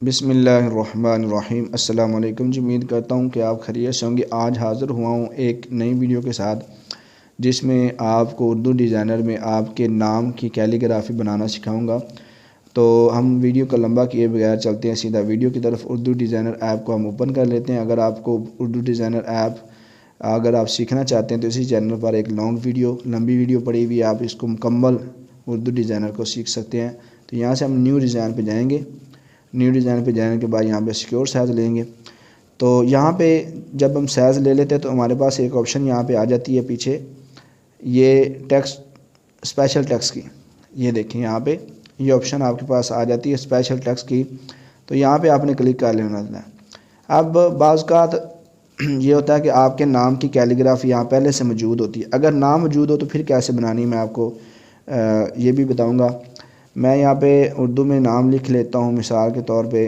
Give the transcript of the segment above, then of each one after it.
बिस्मिल्लाहिर्रहमानिर्रहीम। अस्सलाम वालेकुम जी। उम्मीद करता हूँ कि आप खैरियत से होंगे। आज हाज़िर हुआ हूँ एक नई वीडियो के साथ, जिसमें आपको उर्दू डिज़ाइनर में आपके नाम की कैलीग्राफी बनाना सिखाऊंगा। तो हम वीडियो को लंबा किए बगैर चलते हैं सीधा वीडियो की तरफ। उर्दू डिज़ाइनर ऐप को हम ओपन कर लेते हैं। अगर आपको उर्दू डिज़ाइनर ऐप अगर आप सीखना चाहते हैं तो इसी चैनल पर एक लंबी वीडियो पड़ी हुई है, आप इसको मुकम्मल उर्दू डिज़ाइनर को सीख सकते हैं। तो यहाँ से हम न्यू डिज़ाइन पर जाएँगे। न्यू डिज़ाइन पे जाने के बाद यहाँ पे सिक्योर साइज़ लेंगे। तो यहाँ पे जब हम साइज़ ले लेते हैं तो हमारे पास एक ऑप्शन यहाँ पे आ जाती है पीछे, ये टेक्स्ट, स्पेशल टेक्स्ट की। ये देखें यहाँ पे ये ऑप्शन आपके पास आ जाती है स्पेशल टेक्स्ट की। तो यहाँ पे आपने क्लिक कर लेना है। अब बाज़ का ये होता है कि आपके नाम की कैलीग्राफी यहाँ पहले से मौजूद होती है। अगर ना मौजूद हो तो फिर कैसे बनानी मैं आपको ये भी बताऊँगा। मैं यहाँ पे उर्दू में नाम लिख लेता हूँ। मिसाल के तौर पे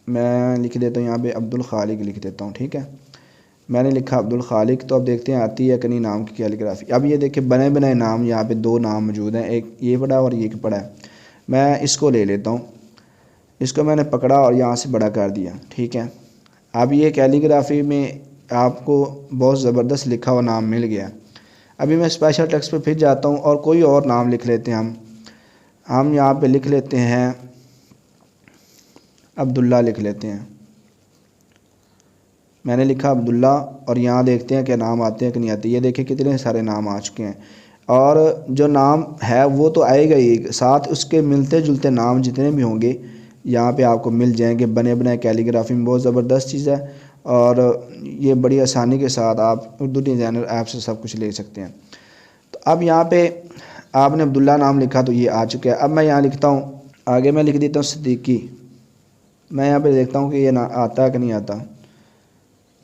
मैं लिख देता हूँ यहाँ पे अब्दुल खालिक लिख देता हूँ। ठीक है, मैंने लिखा अब्दुल खालिक। तो अब देखते हैं आती है कि नहीं नाम की कैलीग्राफी। अब ये देखिए बने बनाए नाम यहाँ पे दो नाम मौजूद हैं, एक ये पड़ा और ये पड़ा है। मैं इसको ले लेता हूँ, इसको मैंने पकड़ा और यहाँ से बड़ा कर दिया। ठीक है, अब ये कैलीग्राफी में आपको बहुत ज़बरदस्त लिखा हुआ नाम मिल गया। अभी मैं स्पेशल टेक्स्ट पे फिर जाता हूँ और कोई और नाम लिख लेते हैं। हम यहाँ पे लिख लेते हैं अब्दुल्ला लिख लेते हैं। मैंने लिखा अब्दुल्ला और यहाँ देखते हैं कि नाम आते हैं कि नहीं आते। ये देखिए कितने सारे नाम आ चुके हैं और जो नाम है वो तो आएगा ही, साथ उसके मिलते जुलते नाम जितने भी होंगे यहाँ पे आपको मिल जाएंगे। बने बनाए कैलीग्राफी में बहुत ज़बरदस्त चीज़ है और ये बड़ी आसानी के साथ आप उर्दू डिज़ाइनर ऐप से सब कुछ ले सकते हैं। तो अब यहाँ पे आपने अब्दुल्ला नाम लिखा तो ये आ चुका है। अब मैं यहाँ लिखता हूँ, आगे मैं लिख देता हूँ सिद्दीकी। मैं यहाँ पे देखता हूँ कि ये ना आता है कि नहीं आता।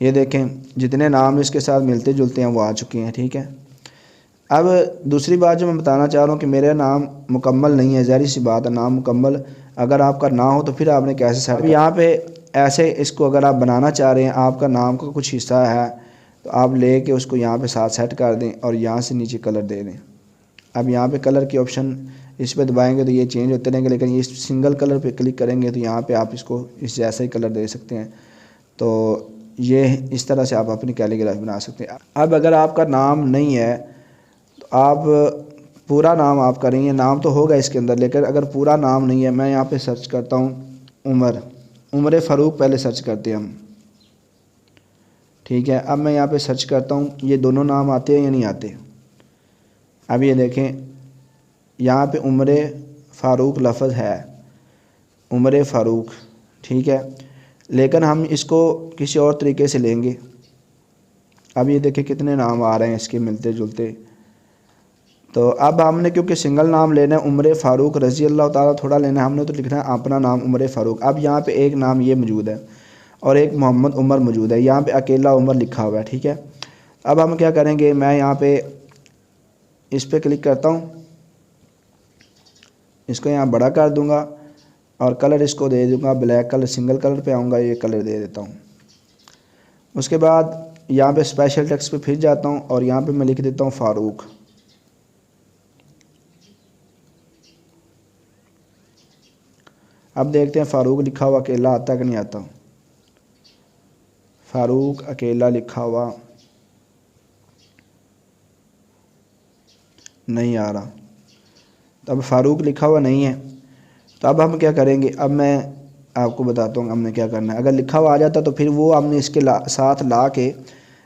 ये देखें जितने नाम इसके साथ मिलते जुलते हैं वो आ चुके हैं। ठीक है, अब दूसरी बात जो मैं बताना चाह रहा हूँ कि मेरा नाम मुकम्मल नहीं है। ज़ाहिर सी बात है, नाम मुकम्मल अगर आपका ना हो तो फिर आपने कैसे सेट। अब यहाँ पे ऐसे इसको अगर आप बनाना चाह रहे हैं, आपका नाम का कुछ हिस्सा है तो आप ले के उसको यहाँ पे साथ सेट कर दें और यहाँ से नीचे कलर दे दें। अब यहाँ पे कलर की ऑप्शन इस पर दबाएंगे तो ये चेंज होते रहेंगे, लेकिन ये सिंगल कलर पे क्लिक करेंगे तो यहाँ पे आप इसको इस जैसा ही कलर दे सकते हैं। तो ये इस तरह से आप अपनी कैलीग्राफी बना सकते हैं। अब अगर आपका नाम नहीं है तो आप पूरा नाम आप करेंगे, नाम तो होगा इसके अंदर लेकिन अगर पूरा नाम नहीं है, मैं यहाँ पे सर्च करता हूँ उमर फ़ारूक पहले सर्च करते हैं हम। ठीक है, अब मैं यहाँ पे सर्च करता हूँ, ये दोनों नाम आते हैं या नहीं आते। अब ये देखें यहाँ पे उमर फ़ारूक लफ्ज़ है, उमर फ़ारूक। ठीक है, लेकिन हम इसको किसी और तरीके से लेंगे। अब ये देखें कितने नाम आ रहे हैं इसके मिलते जुलते। तो अब हमने क्योंकि सिंगल नाम लेना है, उमर फ़ारूक रज़ी अल्लाह ताला थोड़ा लेना है, हमने तो लिखना है अपना नाम उमर फ़ारूक। अब यहाँ पे एक नाम ये मौजूद है और एक मोहम्मद उमर मौजूद है, यहाँ पे अकेला उमर लिखा हुआ है। ठीक है, अब हम क्या करेंगे, मैं यहाँ पे इस पर क्लिक करता हूँ, इसको यहाँ बड़ा कर दूँगा और कलर इसको दे दूँगा ब्लैक कलर। सिंगल कलर पे आऊँगा, ये कलर दे देता हूँ। उसके बाद यहाँ पे स्पेशल टेक्स्ट पे फिर जाता हूँ और यहाँ पे मैं लिख देता हूँ फ़ारूक। अब देखते हैं फ़ारूक लिखा हुआ अकेला आता कि नहीं आता। फ़ारूक अकेला लिखा हुआ नहीं आ रहा। तो अब फ़ारूक लिखा हुआ नहीं है, तो अब हम क्या करेंगे, अब मैं आपको बताता हूँ हमने क्या करना है। अगर लिखा हुआ आ जाता तो फिर वो हमने इसके साथ ला के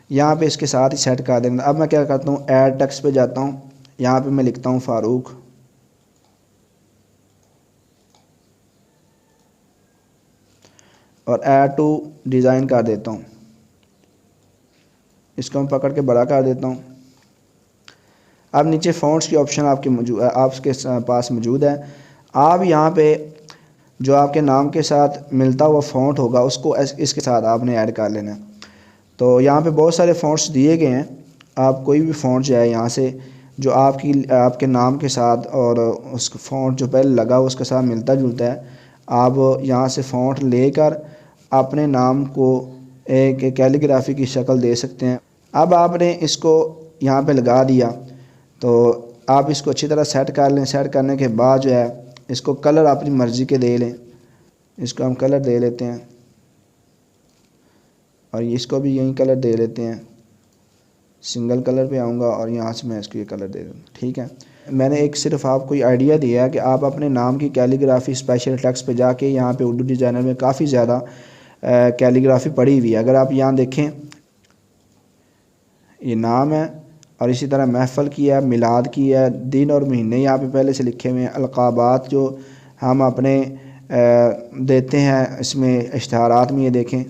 यहाँ पे इसके साथ ही सेट कर देंगे। अब मैं क्या करता हूँ, ऐड टेक्स्ट पे जाता हूँ, यहाँ पे मैं लिखता हूँ फ़ारूक और ऐड टू डिज़ाइन कर देता हूँ। इसको मैं पकड़ के बड़ा कर देता हूँ। अब नीचे फ़ॉन्ट्स की ऑप्शन आपके पास मौजूद है। आप यहाँ पे जो आपके नाम के साथ मिलता हुआ फ़ॉन्ट होगा उसको इसके साथ आपने ऐड कर लेना है। तो यहाँ पे बहुत सारे फ़ॉन्ट्स दिए गए हैं, आप कोई भी फ़ॉन्ट जो है यहाँ से जो आपके नाम के साथ और उस फ़ॉन्ट जो पहले लगा उसके साथ मिलता जुलता है, आप यहाँ से फ़ॉन्ट लेकर अपने नाम को एक कैलीग्राफी की शक्ल दे सकते हैं। अब आपने इसको यहाँ पे लगा दिया तो आप इसको अच्छी तरह सेट कर लें। सेट करने के बाद जो है इसको कलर अपनी मर्ज़ी के दे लें। इसको हम कलर दे लेते हैं और इसको भी यही कलर दे लेते हैं। सिंगल कलर पे आऊँगा और यहाँ से मैं इसको ये कलर दे दूँ। ठीक है, मैंने एक सिर्फ आपको आइडिया दिया है कि आप अपने नाम की कैलीग्राफी स्पेशल टेक्स्ट पे जाके यहाँ पे उर्दू डिज़ाइनर में काफ़ी ज़्यादा कैलीग्राफी पड़ी हुई है। अगर आप यहाँ देखें, ये नाम है और इसी तरह महफ़ल की है, मिलाद की है, दिन और महीने यहाँ पे पहले से लिखे हुए हैं। अलक़ाबात जो हम अपने देते हैं इसमें इश्तिहारात में, ये देखें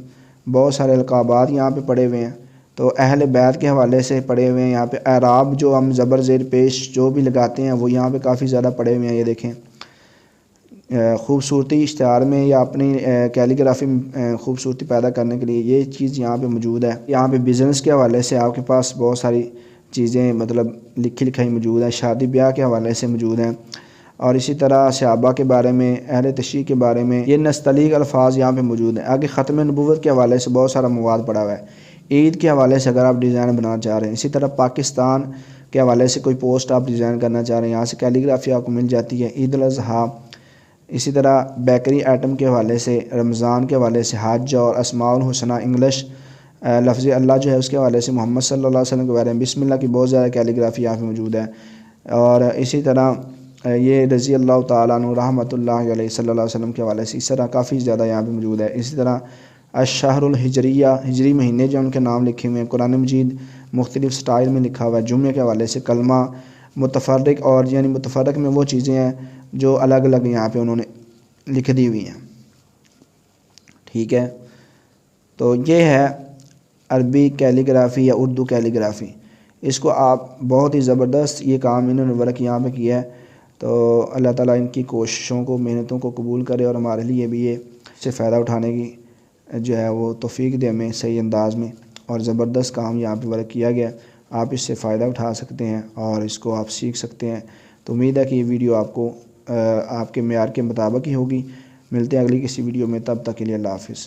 बहुत सारे अलक़ाबात यहाँ पे पड़े हुए हैं। तो अहले बैत के हवाले से पड़े हुए हैं। यहाँ पे एराब जो हम ज़बर ज़ेर पेश जो भी लगाते हैं वो यहाँ पे काफ़ी ज़्यादा पड़े हुए हैं। ये देखें, ख़ूबसूरती इश्तिहार में या अपनी कैलीग्राफी में ख़ूबसूरती पैदा करने के लिए ये चीज़ यहाँ पे मौजूद है। यहाँ पे बिज़नेस के हवाले से आपके पास बहुत सारी चीज़ें मतलब लिखी लिखाई मौजूद है, शादी ब्याह के हवाले से मौजूद हैं और इसी तरह सहाबा के बारे में, अहले तशरीह के बारे में ये नस्तलीक अल्फाज यहाँ पे मौजूद हैं। आगे ख़त्म नबूवत के हवाले से बहुत सारा मवाद पड़ा हुआ है। ईद के हवाले से अगर आप डिज़ाइन बनाना चाह रहे हैं, इसी तरह पाकिस्तान के हवाले से कोई पोस्ट आप डिज़ाइन करना चाह रहे हैं, यहाँ से कैलीग्राफी आपको मिल जाती है। ईद उल अज़हा, इसी तरह बेकरी आइटम के हवाले से, रमज़ान के हवाले से, हज और अस्माउल हुस्ना इंग्लिश लफ्ज़ अल्लाह जो है उसके हवाले से, मोहम्मद सल्लल्लाहु अलैहि वसल्लम के बारे में बिस्मिल्लाह की बहुत ज़्यादा कैलीग्राफी यहाँ पे मौजूद है। और इसी तरह ये रज़ी अल्लाह ताला अन्हु रहमतुल्लाहि अलैहि सल्लल्लाहु अलैहि वसल्लम के हवाले से इस तरह काफ़ी ज़्यादा यहाँ पे मौजूद है। इसी तरह अशहरुल हिजरिया, हिजरी महीने जो उनके नाम लिखे हुए हैं। कुरान मजीद मुख्तलिफ़ स्टाइल में लिखा हुआ है। जुम्मे के हवाले से कलमा मुतफ़र्रिक़, और यानी मुतफ़र्रिक़ में वो चीज़ें हैं जो अलग अलग यहाँ पे उन्होंने लिख दी हुई हैं। ठीक है, तो ये है अरबी कैलीग्राफी या उर्दू कैलीग्राफी। इसको आप बहुत ही ज़बरदस्त ये काम इन्होंने वर्क यहाँ पे किया है। तो अल्लाह ताला इनकी कोशिशों को, मेहनतों को कबूल करे और हमारे लिए भी ये से फ़ायदा उठाने की जो है वो तौफ़ीक दे हमें सही अंदाज़ में। और ज़बरदस्त काम यहाँ पे वर्क किया गया, आप इससे फ़ायदा उठा सकते हैं और इसको आप सीख सकते हैं। तो उम्मीद है कि ये वीडियो आपको आपके मेयार के मुताबिक ही होगी। मिलते हैं अगली किसी वीडियो में, तब तक के लिए अल्लाह हाफ़िज़।